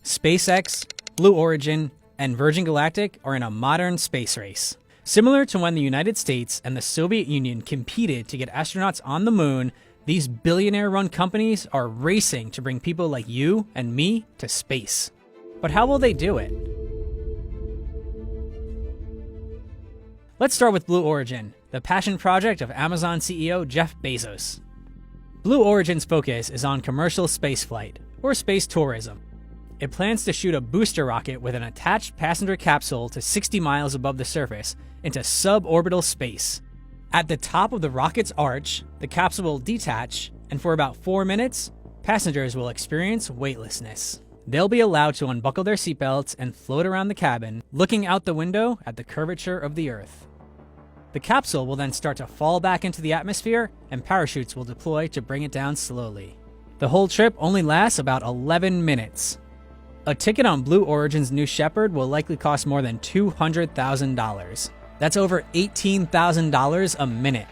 SpaceX, Blue Origin, and Virgin Galactic are in a modern space race. Similar to when the United States and the Soviet Union competed to get astronauts on the moon, these billionaire-run companies are racing to bring people like you and me to space. But how will they do it? Let's start with Blue Origin, the passion project of Amazon CEO Jeff Bezos. Blue Origin's focus is on commercial spaceflight, or space tourism. It plans to shoot a booster rocket with an attached passenger capsule to 60 miles above the surface into suborbital space. At the top of the rocket's arch, the capsule will detach, and for about 4 minutes, passengers will experience weightlessness. They'll be allowed to unbuckle their seatbelts and float around the cabin, looking out the window at the curvature of the Earth. The capsule will then start to fall back into the atmosphere, and parachutes will deploy to bring it down slowly. The whole trip only lasts about 11 minutes. A ticket on Blue Origin's New Shepard will likely cost more than $200,000. That's over $18,000 a minute.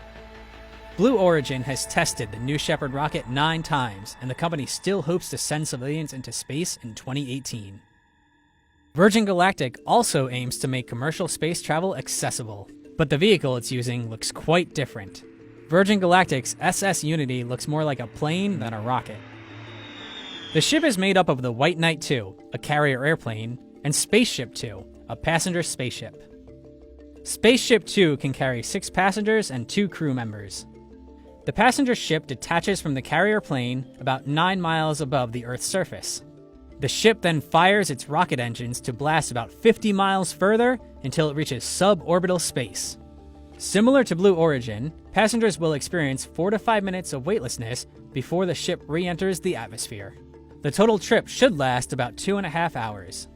Blue Origin has tested the New Shepard rocket 9 times, and the company still hopes to send civilians into space in 2018. Virgin Galactic also aims to make commercial space travel accessible, but the vehicle it's using looks quite different. Virgin Galactic's SS Unity looks more like a plane than a rocket. The ship is made up of the White Knight II, a carrier airplane, and Spaceship II, a passenger spaceship. Spaceship II can carry 6 passengers and 2 crew members. The passenger ship detaches from the carrier plane about 9 miles above the Earth's surface. The ship then fires its rocket engines to blast about 50 miles further until it reaches suborbital space. Similar to Blue Origin, passengers will experience 4 to 5 minutes of weightlessness before the ship re-enters the atmosphere. The total trip should last about 2.5 hours.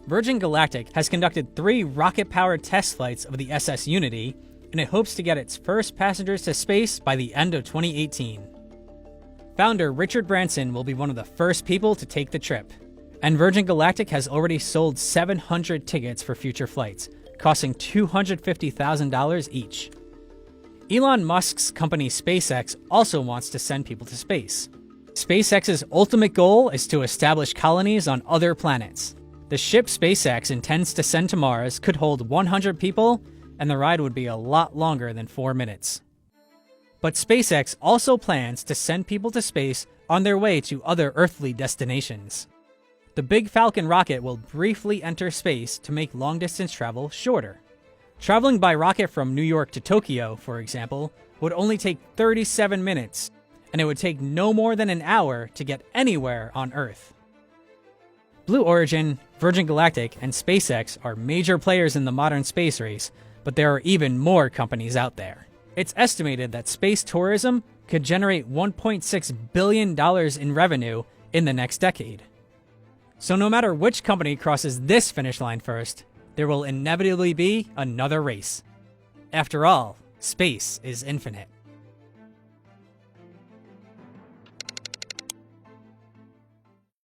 Virgin Galactic has conducted 3 rocket-powered test flights of the SS Unity, and it hopes to get its first passengers to space by the end of 2018. Founder Richard Branson will be one of the first people to take the trip, and Virgin Galactic has already sold 700 tickets for future flights, costing $250,000 each. Elon Musk's company SpaceX also wants to send people to space. SpaceX's ultimate goal is to establish colonies on other planets. The ship SpaceX intends to send to Mars could hold 100 people, and the ride would be a lot longer than 4 minutes. But SpaceX also plans to send people to space on their way to other earthly destinations. The Big Falcon rocket will briefly enter space to make long-distance travel shorter. Traveling by rocket from New York to Tokyo, for example, would only take 37 minutes, and it would take no more than an hour to get anywhere on Earth. Blue Origin, Virgin Galactic, and SpaceX are major players in the modern space race, but there are even more companies out there. It's estimated that space tourism could generate $1.6 billion in revenue in the next decade. So no matter which company crosses this finish line first, there will inevitably be another race. After all, space is infinite.